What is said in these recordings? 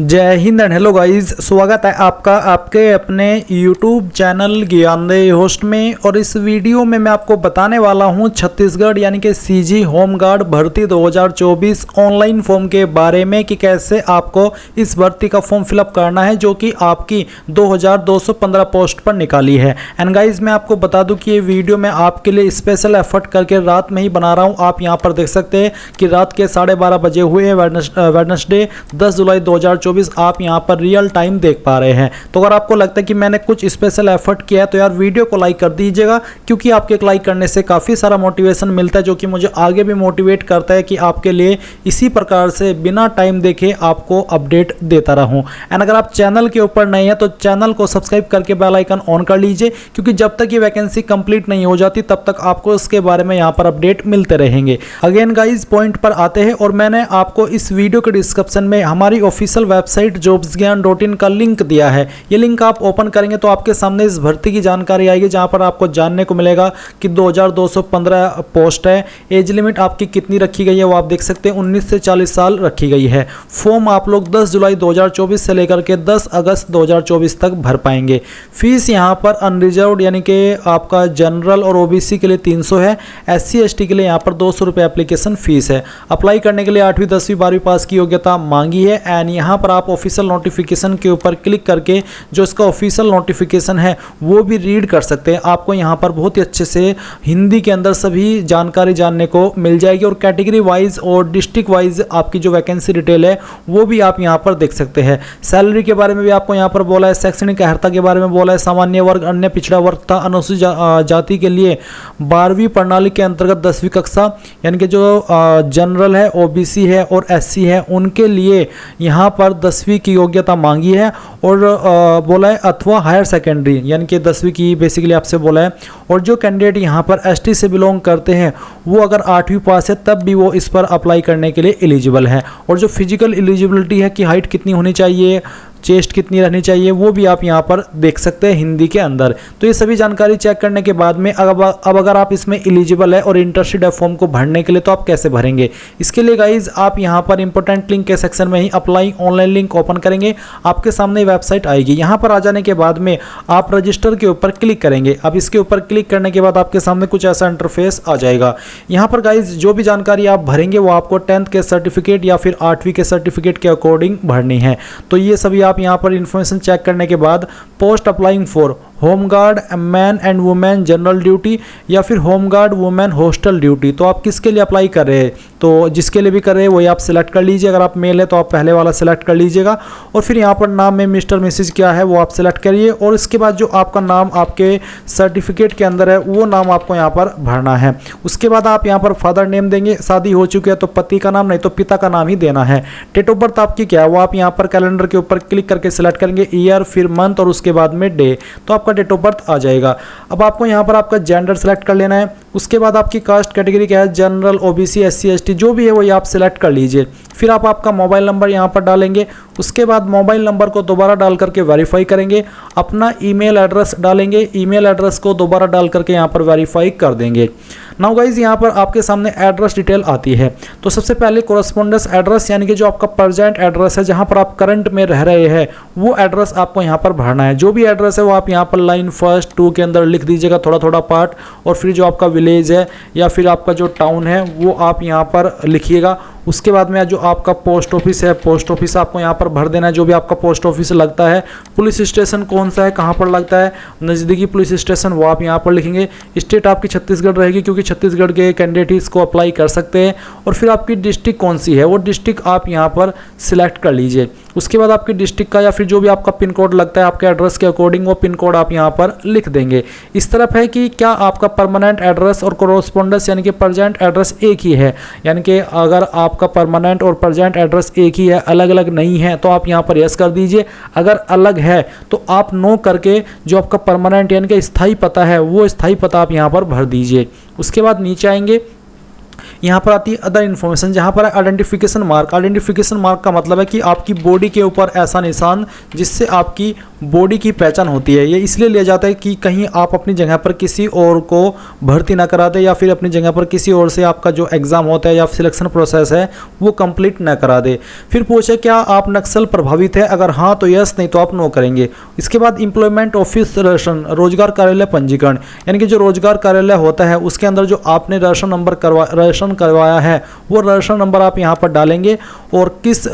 जय Hind and hello guys, स्वागत है आपका आपके अपने YouTube चैनल ज्ञानदेही होस्ट में। और इस वीडियो में मैं आपको बताने वाला हूं छत्तीसगढ़ यानी कि सीजी होमगार्ड भर्ती 2024 ऑनलाइन फॉर्म के बारे में कि कैसे आपको इस भर्ती का फॉर्म फिलअप करना है, जो कि आपकी 2215 पोस्ट पर निकाली है। एंड गाइज मैं आपको बता दूं कि ये वीडियो मैं आपके लिए स्पेशल एफर्ट करके रात में ही बना रहा हूँ। आप यहाँ पर देख सकते हैं कि रात के 12:30 बजे हुए वेडनेसडे 10 जुलाई 2024 आप यहां पर रियल टाइम देख पा रहे हैं। तो अगर आपको लगता है कि मैंने कुछ स्पेशल एफर्ट किया है तो यार वीडियो को लाइक कर दीजिएगा, क्योंकि आपके एक लाइक करने से काफ़ी सारा मोटिवेशन मिलता है, जो कि मुझे आगे भी मोटिवेट करता है कि आपके लिए इसी प्रकार से बिना टाइम देखे आपको अपडेट देता रहूं। एंड अगर आप चैनल के ऊपर नए हैं तो चैनल को सब्सक्राइब करके बेल आइकन ऑन कर लीजिए, क्योंकि जब तक ये वैकेंसी कंप्लीट नहीं हो जाती तब तक आपको इसके बारे में यहाँ पर अपडेट मिलते रहेंगे। अगेन गाइज पॉइंट पर आते हैं, और मैंने आपको इस वीडियो के डिस्क्रिप्शन में हमारी ऑफिशियल वेबसाइट jobsgyan.in का लिंक दिया है। ये लिंक आप ओपन करेंगे तो आपके सामने इस भर्ती की जानकारी आएगी, जहां पर आपको जानने को मिलेगा कि 2215 पोस्ट है। एज लिमिट आपकी कितनी रखी गई है वो आप देख सकते हैं, 19 से 40 साल रखी गई है। फॉर्म आप लोग 10 जुलाई 2024 से लेकर के 10 अगस्त 2024 तक भर पाएंगे। फीस यहाँ पर अनरिजर्व्ड यानी कि आपका जनरल और ओबीसी के लिए 300 है, SC ST के लिए यहाँ पर 200 रुपये एप्लीकेशन फीस है। अप्लाई करने के लिए 8वीं 10वीं 12वीं पास की योग्यता मांगी है। एंड यहाँ पर आप ऑफिशियल नोटिफिकेशन के ऊपर क्लिक करके जो इसका ऑफिशियल नोटिफिकेशन है वो भी रीड कर सकते हैं। आपको यहाँ पर बहुत ही अच्छे से हिंदी के अंदर सभी जानकारी जानने को मिल जाएगी, और कैटेगरी वाइज और डिस्ट्रिक्ट वाइज आपकी जो वैकेंसी डिटेल है वो भी आप यहाँ पर देख सकते हैं। सैलरी के बारे में भी आपको यहाँ पर बोला है, शैक्षणिक अर्हता के बारे में बोला है, सामान्य वर्ग, अन्य पिछड़ा वर्ग तथा अनुसूचित जाति के लिए 12वीं प्रणाली के अंतर्गत 10वीं कक्षा यानी कि जो जनरल है, ओबीसी है और SC है उनके लिए यहाँ पर 10वीं की योग्यता मांगी है, और बोला है अथवा हायर सेकेंडरी यानी कि 10वीं की बेसिकली आपसे बोला है। और जो कैंडिडेट यहाँ पर ST से बिलोंग करते हैं वो अगर 8वीं पास है तब भी वो इस पर अप्लाई करने के लिए एलिजिबल है। और जो फिजिकल एलिजिबिलिटी है कि हाइट कितनी होनी चाहिए, चेस्ट कितनी रहनी चाहिए, वो भी आप यहाँ पर देख सकते हैं हिंदी के अंदर। तो ये सभी जानकारी चेक करने के बाद में अब अगर आप इसमें एलिजिबल है और इंटरेस्टेड है फॉर्म को भरने के लिए, तो आप कैसे भरेंगे। इसके लिए गाइज आप यहाँ पर इंपॉर्टेंट लिंक के सेक्शन में ही अप्लाई ऑनलाइन लिंक ओपन करेंगे, आपके सामने वेबसाइट आएगी। यहाँ पर आ जाने के बाद में आप रजिस्टर के ऊपर क्लिक करेंगे। अब इसके ऊपर क्लिक करने के बाद आपके सामने कुछ ऐसा इंटरफेस आ जाएगा। यहाँ पर गाइज जो भी जानकारी आप भरेंगे वो आपको 10th के सर्टिफिकेट या फिर 8वीं के सर्टिफिकेट के अकॉर्डिंग भरनी है। तो ये सभी आप यहाँ पर इंफॉर्मेशन चेक करने के बाद post applying for home guard man and women general duty या फिर होमगार्ड वुमेन हॉस्टल ड्यूटी, तो आप किसके लिए अप्लाई कर रहे हैं, तो जिसके लिए भी कर रहे हैं वही आप सिलेक्ट कर लीजिए। अगर आप मेल है तो आप पहले वाला सिलेक्ट कर लीजिएगा, और फिर यहाँ पर नाम में मिस्टर मिसेज क्या है वो आप सिलेक्ट करिए, और इसके बाद जो आपका नाम आपके सर्टिफिकेट के अंदर है वो नाम आपको यहाँ पर भरना है। उसके बाद आप यहाँ पर फादर नेम देंगे, शादी हो चुकी है तो पति का नाम, नहीं तो पिता का नाम ही देना है। डेट ऑफ बर्थ आपकी क्या है वो आप यहाँ पर कैलेंडर के ऊपर क्लिक करके सिलेक्ट करेंगे, ईयर फिर मंथ और उसके बाद में डे, तो आपका डेट ऑफ बर्थ आ जाएगा। अब आपको यहाँ पर आपका जेंडर सेलेक्ट कर लेना है। उसके बाद आपकी कास्ट कैटेगरी क्या है, जनरल, ओबीसी, SC ST जो भी है वही आप सिलेक्ट कर लीजिए। फिर आप आपका मोबाइल नंबर यहाँ पर डालेंगे। उसके बाद मोबाइल नंबर को दोबारा डाल करके वेरीफाई करेंगे। अपना ईमेल एड्रेस डालेंगे, ईमेल एड्रेस को दोबारा डाल करके यहाँ पर वेरीफाई कर देंगे। नाउ गाइज यहाँ पर आपके सामने एड्रेस डिटेल आती है। तो सबसे पहले कोरस्पोंडेंस एड्रेस यानी कि जो आपका प्रेजेंट एड्रेस है, जहाँ पर आप करंट में रह रहे हैं वो एड्रेस आपको यहाँ पर भरना है। जो भी एड्रेस है वो आप यहाँ पर लाइन 1, 2 के अंदर लिख दीजिएगा, थोड़ा थोड़ा पार्ट, और फिर जो आपका विलेज है या फिर आपका जो टाउन है वो आप यहाँ पर लिखिएगा। उसके बाद में जो आपका पोस्ट ऑफिस है, पोस्ट ऑफिस आपको यहाँ पर भर देना है, जो भी आपका पोस्ट ऑफिस लगता है। पुलिस स्टेशन कौन सा है, कहाँ पर लगता है, नज़दीकी पुलिस स्टेशन वो आप यहाँ पर लिखेंगे। स्टेट आपकी छत्तीसगढ़ रहेगी, क्योंकि छत्तीसगढ़ के कैंडिडेट ही इसको अप्लाई कर सकते हैं। और फिर आपकी डिस्ट्रिक्ट कौन सी है वो डिस्ट्रिक्ट आप यहाँ पर सिलेक्ट कर लीजिए। उसके बाद आपकी डिस्ट्रिक्ट का या फिर जो भी आपका पिन कोड लगता है आपके एड्रेस के अकॉर्डिंग वो पिन कोड आप यहाँ पर लिख देंगे। इस तरफ है कि क्या आपका परमानेंट एड्रेस और कोरोस्पोंडेंस यानी कि प्रेजेंट एड्रेस एक ही है, यानी कि अगर आपका परमानेंट और प्रेजेंट एड्रेस एक ही है, अलग अलग नहीं है, तो आप यहाँ पर यस कर दीजिए। अगर अलग है तो आप नो करके जो आपका परमानेंट यानी कि स्थायी पता है वो स्थायी पता आप यहाँ पर भर दीजिए। उसके बाद नीचे आएंगे यहाँ पर आती है अदर इन्फॉर्मेशन, जहाँ पर आइडेंटिफिकेशन मार्क। आइडेंटिफिकेशन मार्क का मतलब है कि आपकी बॉडी के ऊपर ऐसा निशान जिससे आपकी बॉडी की पहचान होती है। ये इसलिए लिया जाता है कि कहीं आप अपनी जगह पर किसी और को भर्ती ना करा दें, या फिर अपनी जगह पर किसी और से आपका जो एग्ज़ाम होता है या सिलेक्शन प्रोसेस है वो कंप्लीट ना करा दे। फिर पूछे क्या आप नक्सल प्रभावित है, अगर हाँ तो यस, नहीं तो आप नो करेंगे। इसके बाद एम्प्लॉयमेंट ऑफिस रेशन, रोजगार कार्यालय पंजीकरण, यानी कि जो रोजगार कार्यालय होता है उसके अंदर जो आपने रेशन करवाया है वो रेशन नंबर आप यहाँ पर डालेंगे, और किस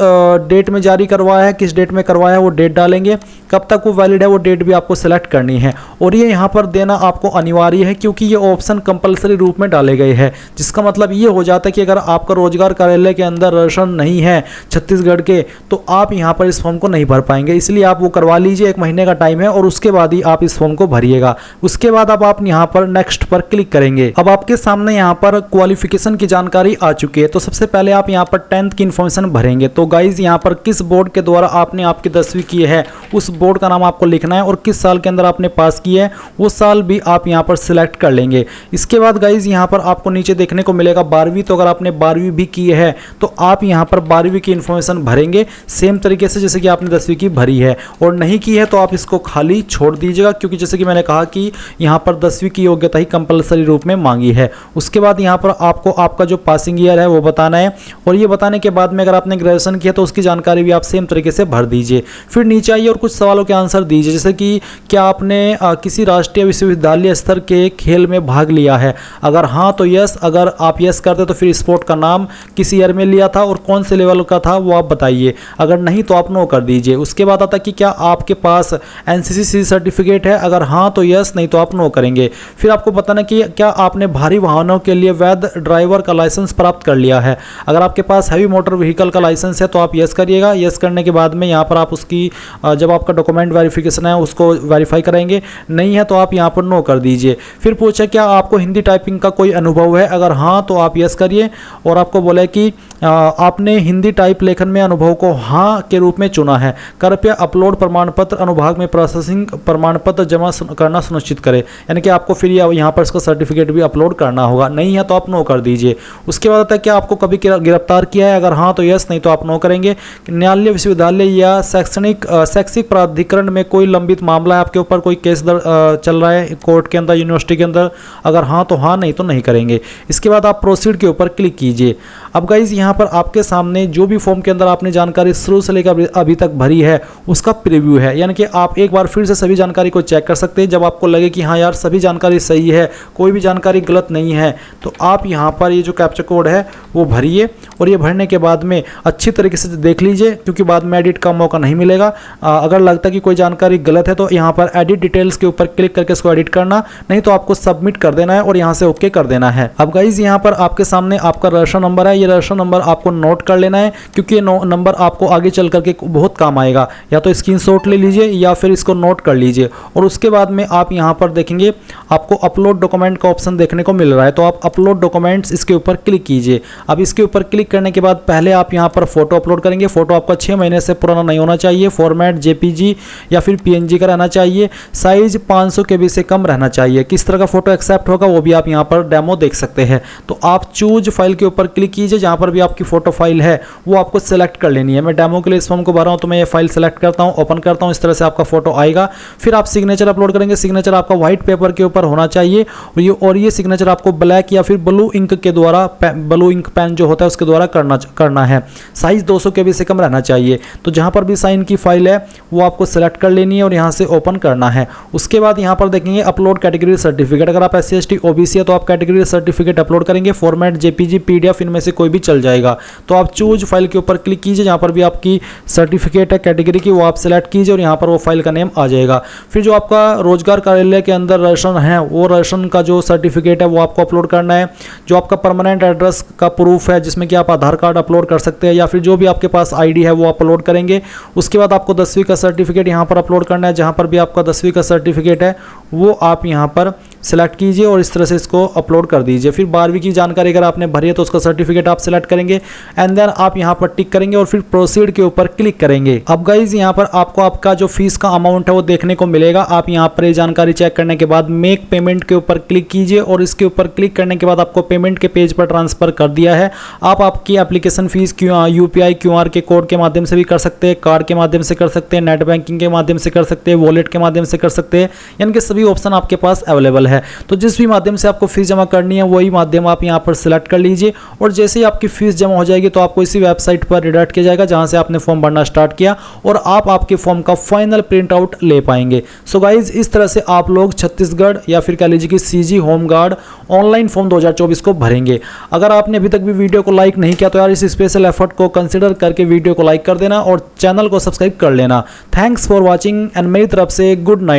डेट में जारी करवाया है, किस डेट में करवाया है वो डेट डालेंगे, कब तक वो वैलिड है वो डेट भी आपको सेलेक्ट करनी है। और ये यहाँ पर देना आपको अनिवार्य है क्योंकि ये ऑप्शन कंपलसरी रूप में डाले गए हैं, जिसका मतलब ये हो जाता है कि अगर आपका रोजगार कार्यालय के अंदर रेशन नहीं है छत्तीसगढ़ के तो आप यहाँ पर इस फॉर्म को नहीं भर पाएंगे। इसलिए आप वो करवा लीजिए, 1 महीने का टाइम है और उसके बाद ही आप इस फॉर्म को भरिएगा। उसके बाद अब आप यहाँ पर नेक्स्ट पर क्लिक करेंगे। अब आपके सामने यहाँ पर क्वालिफिकेशन की जानकारी आ चुकी है। तो सबसे पहले आप यहाँ पर 10th की इन्फॉर्मेशन भरेंगे। तो गाइज यहाँ पर किस बोर्ड के द्वारा आपने आपकी 10वीं की है उस बोर्ड का नाम आपको लिखना है, और किस साल के अंदर आपने पास की है वो साल भी आप यहाँ पर सिलेक्ट कर लेंगे। इसके बाद गाइज यहाँ पर आपको नीचे देखने को मिलेगा 12वीं। तो अगर आपने 12वीं भी की है तो आप यहाँ पर 12वीं की इन्फॉर्मेशन भरेंगे सेम तरीके से जैसे कि आपने 10वीं की भरी है, और नहीं की है तो आप इसको खाली छोड़ दीजिएगा, क्योंकि जैसे कि मैंने कहा कि यहाँ पर 10वीं की योग्यता ही कंपलसरी रूप में मांगी है। उसके बाद यहाँ पर आपको आपका जो पासिंग ईयर है वो बताना है, और ये बताने के बाद में अगर आपने ग्रेजुएशन किया तो उसकी जानकारी भी आप सेम तरीके से भर दीजिए। फिर नीचे आइए और कुछ सवालों के आंसर दीजिए, जैसे कि क्या आपने किसी राष्ट्रीय विश्वविद्यालय स्तर के खेल में भाग लिया है, अगर हाँ तो यस, अगर आप यस करते तो फिर स्पोर्ट का नाम किस ईयर में लिया था और कौन से लेवल का था वो आप बताइए, अगर नहीं तो आप नो कर दीजिए। उसके बाद आता कि क्या आपके पास एनसीसी सर्टिफिकेट है, अगर हाँ तो यस, नहीं तो आप नो करेंगे। फिर आपको बताना कि क्या आपने भारी वाहनों के लिए वैध ड्राइवर का लाइसेंस प्राप्त कर लिया है, अगर आपके पास हैवी मोटर व्हीकल का लाइसेंस है तो आप यस करिएगा। यस करने के बाद में यहाँ पर आप उसकी जब आपका डॉक्यूमेंट वेरिफिकेशन है उसको वेरीफाई कराएंगे, नहीं है तो आप यहाँ पर नो कर दीजिए। फिर पूछा क्या आपको हिंदी टाइपिंग का कोई अनुभव है, अगर हाँ तो आप यस करिए, और आपको बोला कि आपने हिंदी टाइप लेखन में अनुभव को हाँ के रूप में चुना है, कृपया अपलोड प्रमाण पत्र अनुभाग में प्रोसेसिंग प्रमाण पत्र जमा करना सुनिश्चित करें, यानी कि आपको फिर यहाँ पर इसका सर्टिफिकेट भी अपलोड करना होगा, नहीं है तो आप नो कर दीजिए। उसके बाद आता है क्या आपको कभी गिरफ्तार किया है, अगर हाँ तो यस, नहीं तो आप नो करेंगे। न्यायालय विश्वविद्यालय या शैक्षिक प्राधिकरण में कोई लंबित मामला है, आपके ऊपर कोई केस चल रहा है कोर्ट के अंदर, यूनिवर्सिटी के अंदर, अगर हाँ तो हाँ, नहीं तो नहीं करेंगे। इसके बाद आप प्रोसीड के ऊपर क्लिक कीजिए। अब गाइज यहाँ पर आपके सामने जो भी फॉर्म के अंदर आपने जानकारी शुरू से लेकर अभी तक भरी है उसका प्रीव्यू है, यानी कि आप एक बार फिर से सभी जानकारी को चेक कर सकते हैं। जब आपको लगे कि हाँ यार सभी जानकारी सही है, कोई भी जानकारी गलत नहीं है, तो आप यहाँ पर ये जो कैप्चा कोड है वो भरिए, और ये भरने के बाद में अच्छी तरीके से देख लीजिए, क्योंकि बाद में एडिट का मौका नहीं मिलेगा। अगर लगता है कि कोई जानकारी गलत है तो यहाँ पर एडिट डिटेल्स के ऊपर क्लिक करके इसको एडिट करना, नहीं तो आपको सबमिट कर देना है और यहाँ से ओके कर देना है। अब गाइज यहाँ पर आपके सामने आपका रेशन नंबर है, ये रेशन नंबर आपको नोट कर लेना है, क्योंकि ये नंबर आपको आगे चल करके बहुत काम आएगा। या तो स्क्रीनशॉट ले लीजिए या फिर इसको नोट कर लीजिए, और उसके बाद में आप यहाँ पर देखेंगे आपको अपलोड डॉक्यूमेंट का ऑप्शन देखने को मिल रहा है, तो आप अपलोड डॉक्यूमेंट्स इसके ऊपर क्लिक कीजिए। अब इसके ऊपर क्लिक करने के बाद पहले आप यहाँ पर फोटो अपलोड करेंगे। फोटो आपका 6 महीने से पुराना नहीं होना चाहिए, फॉर्मेट जेपीजी या फिर पीएनजी का रहना चाहिए, साइज 500 KB से कम रहना चाहिए। किस तरह का फोटो एक्सेप्ट होगा वो भी आप यहाँ पर डेमो देख सकते हैं। तो आप चूज फाइल के ऊपर क्लिक कीजिए, जहाँ पर भी आपकी फोटो फाइल है वो आपको सेलेक्ट कर लेनी है। मैं डेमो के लिए इस फॉर्म को भरा हूँ तो मैं ये फाइल सेलेक्ट करता हूँ, ओपन करता हूँ, इस तरह से आपका फोटो आएगा। फिर आप सिग्नेचर अपलोड करेंगे। सिग्नेचर आपका व्हाइट पेपर के ऊपर होना चाहिए, और ये सिग्नेचर आपको ब्लैक या फिर ब्लू इंक के द्वारा, ब्लू इंक पेन जो होता है उसके द्वारा करना है। साइज 200 KB से कम रहना चाहिए। तो जहाँ पर भी साइन की फाइल है वो आपको सेलेक्ट कर लेनी है और यहाँ से ओपन करना है। उसके बाद यहाँ पर देखेंगे अपलोड कैटेगरी सर्टिफिकेट। अगर आप SC ST OBC है तो आप कैटेगरी सर्टिफिकेट अपलोड करेंगे। फॉर्मेट JPG PDF इनमें से कोई भी चल जाएगा। तो आप चूज फाइल के ऊपर क्लिक कीजिए, जहाँ पर भी आपकी सर्टिफिकेट है कैटेगरी की वो आप सेलेक्ट कीजिए और यहाँ पर वो फाइल का नेम आ जाएगा। फिर जो आपका रोजगार कार्यालय के अंदर रेशन है वो रेशन का जो सर्टिफिकेट है वो आपको अपलोड करना है। जो आपका परमानेंट एड्रेस का प्रूफ है जिसमें कि आप आधार कार्ड अपलोड कर सकते हैं या फिर जो भी आपके पास ID है वो अपलोड करेंगे। उसके बाद आपको 10वीं का सर्टिफिकेट यहाँ पर अपलोड करना है। जहाँ पर भी आपका 10वीं का सर्टिफिकेट है वो आप यहाँ पर सिलेक्ट कीजिए और इस तरह से इसको अपलोड कर दीजिए। फिर 12वीं की जानकारी अगर आपने भरी है तो उसका सर्टिफिकेट आप सिलेक्ट करेंगे एंड देन आप यहाँ पर टिक करेंगे और फिर प्रोसीड के ऊपर क्लिक करेंगे। अब गाइज यहाँ पर आपको आपका जो फीस का अमाउंट है वो देखने को मिलेगा। आप यहाँ पर ये जानकारी चेक करने के बाद मेक पेमेंट के ऊपर क्लिक कीजिए और इसके ऊपर क्लिक करने के बाद आपको पेमेंट के पेज पर ट्रांसफर कर दिया है। आप आपकी एप्लीकेशन फीस यूपीआई क्यूआर के कोड के माध्यम से भी कर सकते हैं, कार्ड के माध्यम से कर सकते हैं, नेट बैंकिंग के माध्यम से कर सकते हैं, वॉलेट के माध्यम से कर सकते हैं, यानी कि सभी ऑप्शन आपके पास अवेलेबल है। तो जिस भी माध्यम से आपको फीस जमा करनी है वही माध्यम आप यहाँ पर सिलेक्ट कर लीजिए और जैसे ही आपकी फीस जमा हो जाएगी तो आपको इसी वेबसाइट पर रिडायरेक्ट किया जाएगा जहां से आपने फॉर्म भरना स्टार्ट किया और आप आपके फॉर्म का फाइनल प्रिंट आउट ले पाएंगे। सो गाइज इस तरह से आप लोग छत्तीसगढ़ या फिर कह लीजिए कि सीजी होमगार्ड ऑनलाइन फॉर्म 2024 को भरेंगे। अगर आपने अभी तक भी वीडियो को लाइक नहीं किया तो यार इस स्पेशल एफर्ट को कंसिडर करके वीडियो को लाइक कर देना और चैनल को सब्सक्राइब कर लेना। थैंक्स फॉर वॉचिंग एंड मेरी तरफ से गुड नाइट।